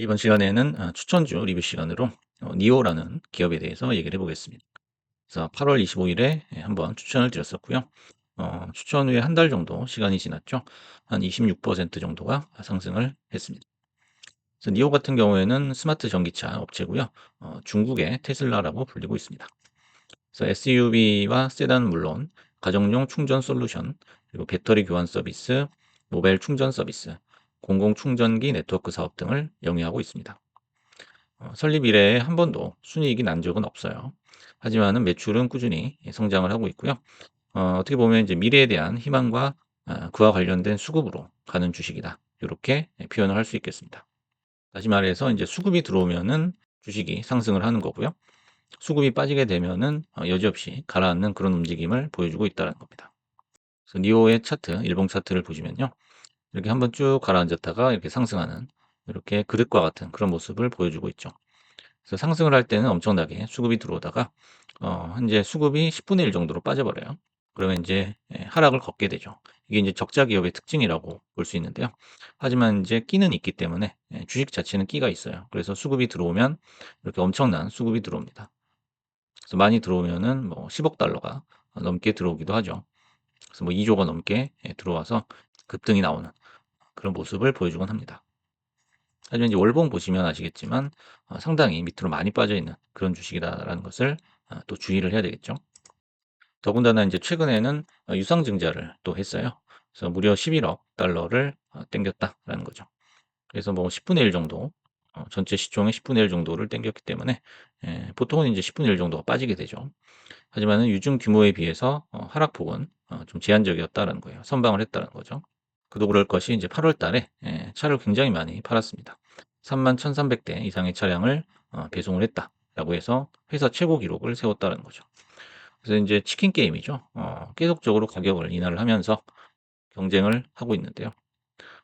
이번 시간에는 추천주 리뷰 시간으로 니오라는 기업에 대해서 얘기를 해 보겠습니다. 그래서 8월 25일에 한번 추천을 드렸었고요. 추천 후에 한 달 정도 시간이 지났죠. 한 26% 정도가 상승을 했습니다. 그래서 니오 같은 경우에는 스마트 전기차 업체고요. 중국의 테슬라라고 불리고 있습니다. 그래서 SUV와 세단은 물론 가정용 충전 솔루션, 그리고 배터리 교환 서비스, 모바일 충전 서비스, 공공 충전기 네트워크 사업 등을 영위하고 있습니다. 설립 이래 한 번도 순이익이 난 적은 없어요. 하지만은 매출은 꾸준히 성장을 하고 있고요. 어떻게 보면 이제 미래에 대한 희망과 그와 관련된 수급으로 가는 주식이다. 이렇게 표현을 할 수 있겠습니다. 다시 말해서 이제 수급이 들어오면은 주식이 상승을 하는 거고요. 수급이 빠지게 되면은 여지없이 가라앉는 그런 움직임을 보여주고 있다는 겁니다. 그래서 니오의 차트, 일봉 차트를 보시면요. 이렇게 한번 쭉 가라앉았다가 이렇게 상승하는 이렇게 그릇과 같은 그런 모습을 보여주고 있죠. 그래서 상승을 할 때는 엄청나게 수급이 들어오다가 현재 수급이 10분의 1 정도로 빠져버려요. 그러면 인제 하락을 걷게 되죠. 이게 인제 적자 기업의 특징이라고 볼 수 있는데요. 하지만 인제 끼는 있기 때문에 주식 자체는 끼가 있어요. 그래서 수급이 들어오면 이렇게 엄청난 수급이 들어옵니다. 그래서 많이 들어오면은 뭐 10억 달러가 넘게 들어오기도 하죠. 그래서 뭐 2 조가 넘게 들어와서 급등이 나오는 그런 모습을 보여주곤 합니다. 하지만 이제 월봉 보시면 아시겠지만 상당히 밑으로 많이 빠져 있는 그런 주식이다라는 것을 또 주의를 해야 되겠죠. 더군다나 이제 최근에는 유상증자를 또 했어요. 그래서 무려 11억 달러를 땡겼다라는 거죠. 그래서 뭐 10분의 1 정도 전체 시총의 10분의 1 정도를 땡겼기 때문에 보통은 이제 10분의 1 정도가 빠지게 되죠. 하지만은 유증 규모에 비해서 하락폭은 좀 제한적이었다라는 거예요. 선방을 했다는 거죠. 그도 그럴 것이 이제 8월 달에 차를 굉장히 많이 팔았습니다. 31,300대 이상의 차량을 배송을 했다라고 해서 회사 최고 기록을 세웠다는 거죠. 그래서 인제 치킨 게임이죠. 계속적으로 가격을 인하를 하면서 경쟁을 하고 있는데요.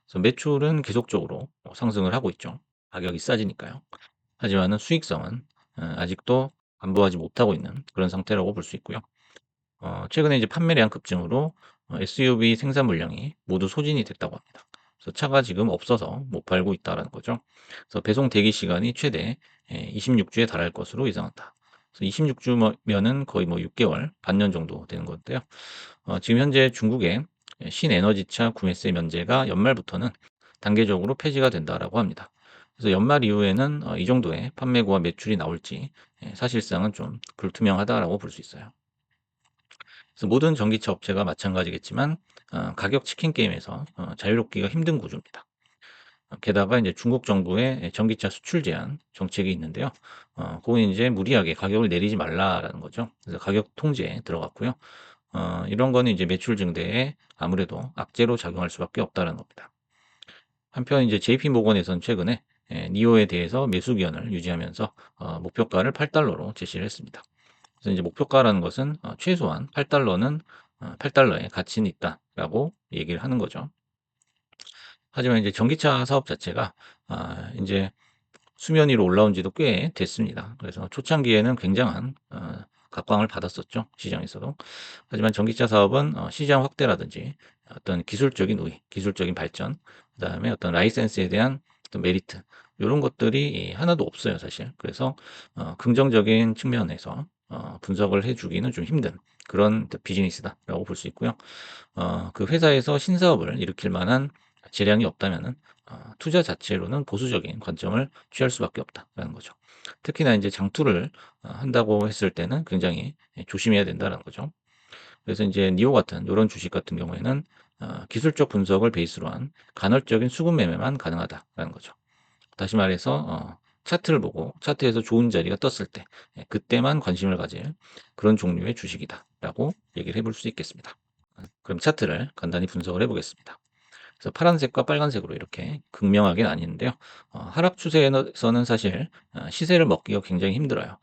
그래서 매출은 계속적으로 상승을 하고 있죠. 가격이 싸지니까요. 하지만은 수익성은 아직도 안부하지 못하고 있는 그런 상태라고 볼 수 있고요. 최근에 이제 판매량 급증으로 SUV 생산 물량이 모두 소진이 됐다고 합니다. 그래서 차가 지금 없어서 못 팔고 있다라는 거죠. 그래서 배송 대기 시간이 최대 26주에 달할 것으로 예상한다. 그래서 26주면은 거의 뭐 6개월, 반년 정도 되는 건데요. 지금 현재 중국의 신에너지차 구매세 면제가 연말부터는 단계적으로 폐지가 된다라고 합니다. 그래서 연말 이후에는 이 정도의 판매고와 매출이 나올지 사실상은 좀 불투명하다라고 볼 수 있어요. 그래서 모든 전기차 업체가 마찬가지겠지만 가격 치킨 게임에서 자유롭기가 힘든 구조입니다. 게다가 이제 중국 정부의 전기차 수출 제한 정책이 있는데요. 그건 이제 무리하게 가격을 내리지 말라라는 거죠. 그래서 가격 통제에 들어갔고요. 이런 거는 이제 매출 증대에 아무래도 악재로 작용할 수밖에 없다는 겁니다. 한편 이제 JP 모건에서는 최근에 니오에 대해서 매수 기한을 유지하면서 목표가를 8달러로 제시를 했습니다. 그래서 이제 목표가라는 것은 최소한 8달러는 8달러의 가치는 있다라고 얘기를 하는 거죠. 하지만 이제 전기차 사업 자체가 인제 수면 위로 올라온 지도 꽤 됐습니다. 그래서 초창기에는 굉장한 각광을 받았었죠, 시장에서도. 하지만 전기차 사업은 시장 확대라든지 어떤 기술적인 우위, 기술적인 발전, 그다음에 어떤 라이센스에 대한 어떤 메리트 요런 것들이 하나도 없어요, 사실. 그래서 긍정적인 측면에서 분석을 해 주기는 좀 힘든 그런 비즈니스다라고 볼 수 있고요. 그 회사에서 신사업을 일으킬 만한 재량이 없다면은 투자 자체로는 보수적인 관점을 취할 수밖에 없다라는 거죠. 특히나 인제 장투를 한다고 했을 때는 굉장히 조심해야 된다라는 거죠. 그래서 인제 니오 같은 요런 주식 같은 경우에는 기술적 분석을 베이스로 한 간헐적인 수급 매매만 가능하다라는 거죠. 다시 말해서 차트를 보고 차트에서 좋은 자리가 떴을 때 그때만 관심을 가질 그런 종류의 주식이다라고 얘기를 해볼 수 있겠습니다. 그럼 차트를 간단히 분석을 해 보겠습니다. 그래서 파란색과 빨간색으로 이렇게 극명하게 나뉘는데요. 하락 추세에서는 사실 시세를 먹기가 굉장히 힘들어요.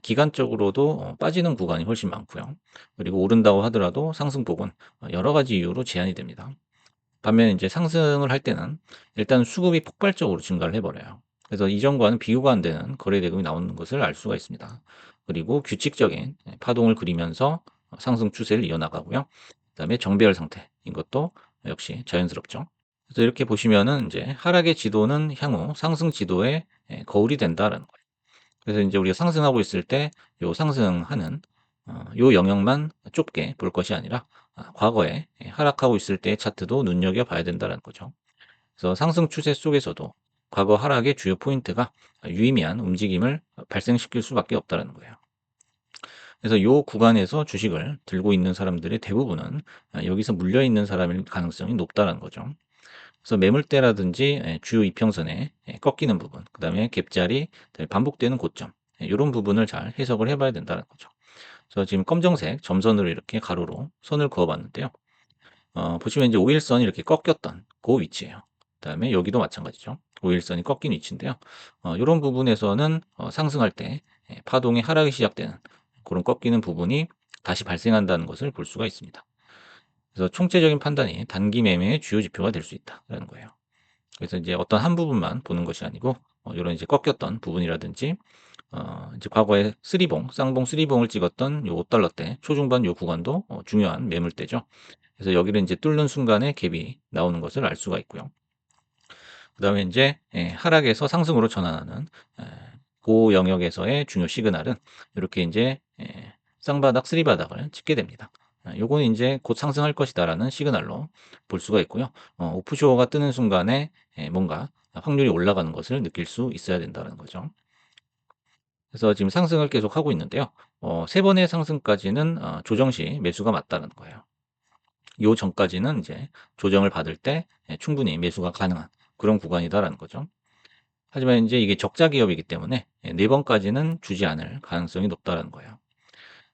기간적으로도 빠지는 구간이 훨씬 많고요. 그리고 오른다고 하더라도 상승폭은 여러 가지 이유로 제한이 됩니다. 반면에 이제 상승을 할 때는 일단 수급이 폭발적으로 증가를 해 버려요. 그래서 이전과는 비교가 안 되는 거래 대금이 나오는 것을 알 수가 있습니다. 그리고 규칙적인 파동을 그리면서 상승 추세를 이어나가고요. 그다음에 정배열 상태인 것도 역시 자연스럽죠. 그래서 이렇게 보시면은 이제 하락의 지도는 향후 상승 지도의 거울이 된다라는 거예요. 그래서 이제 우리가 상승하고 있을 때 요 상승하는 요 영역만 좁게 볼 것이 아니라 과거에 하락하고 있을 때의 차트도 눈여겨봐야 된다는 거죠. 그래서 상승 추세 속에서도 과거 하락의 주요 포인트가 유의미한 움직임을 발생시킬 수밖에 없다는 거예요. 그래서 요 구간에서 주식을 들고 있는 사람들의 대부분은 여기서 물려 있는 사람일 가능성이 높다는 거죠. 그래서 매물대라든지 주요 이평선에 꺾이는 부분, 그다음에 갭자리, 반복되는 고점, 요런 부분을 잘 해석을 해 봐야 된다는 거죠. 그래서 지금 검정색 점선으로 이렇게 가로로 선을 그어 봤는데요. 보시면 이제 5 일선이 이렇게 꺾였던 그 위치예요. 그다음에 여기도 마찬가지죠. 5 일선이 꺾인 위치인데요. 요런 부분에서는 상승할 때 파동의 하락이 시작되는 그런 꺾이는 부분이 다시 발생한다는 것을 볼 수가 있습니다. 그래서 총체적인 판단이 단기 매매의 주요 지표가 될 수 있다라는 거예요. 그래서 이제 어떤 한 부분만 보는 것이 아니고 요런 이제 꺾였던 부분이라든지 이제 과거에 쓰리봉, 쌍봉 쓰리봉을 찍었던 요 $5 대 초중반 요 구간도 중요한 매물대죠. 그래서 여기를 인제 뚫는 순간에 갭이 나오는 것을 알 수가 있고요. 그다음에 인제 하락에서 상승으로 전환하는 에 고 영역에서의 중요 시그널은 요렇게 인제 쌍바닥, 쓰리바닥을 찍게 됩니다. 요거는 인제 '곧 상승할 것이다.'라는 시그널로 볼 수가 있고요. 오프쇼어가 뜨는 순간에 뭔가 확률이 올라가는 것을 느낄 수 있어야 된다는 거죠. 그래서 지금 상승을 계속하고 있는데요. 3 번의 상승까지는 조정 시 매수가 맞다는 거예요. 요 전까지는 이제 조정을 받을 때 충분히 매수가 가능한 그런 구간이다라는 거죠. 하지만 인제 이게 적자 기업이기 때문에 4 번까지는 주지 않을 가능성이 높다라는 거예요.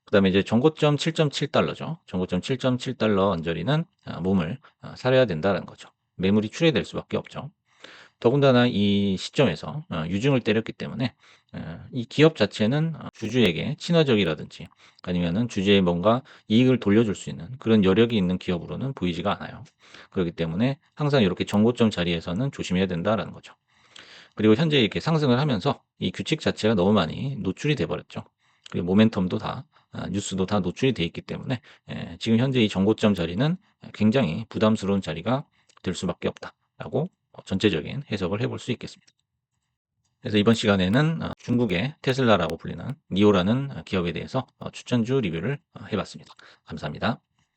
그다음에 이제 전고점 7.7 달러죠. 전고점 7.7 달러 언저리는 몸을 사려야 된다라는 거죠. 매물이 출회될 수밖에 없죠. 더군다나 이 시점에서 유증을 때렸기 때문에 이 기업 자체는 주주에게 친화적이라든지 아니면은 주주에 뭔가 이익을 돌려줄 수 있는 그런 여력이 있는 기업으로는 보이지가 않아요. 그렇기 때문에 항상 이렇게 정고점 자리에서는 조심해야 된다라는 거죠. 그리고 현재 이렇게 상승을 하면서 이 규칙 자체가 너무 많이 노출이 돼 버렸죠. 그리고 모멘텀도 다 뉴스도 다 노출이 돼 있기 때문에 지금 현재 이 정고점 자리는 굉장히 부담스러운 자리가 될 수밖에 없다라고 전체적인 해석을 해볼 수 있겠습니다. 그래서 이번 시간에는 중국의 테슬라라고 불리는 니오라는 기업에 대해서 추천주 리뷰를 해 봤습니다. 감사합니다.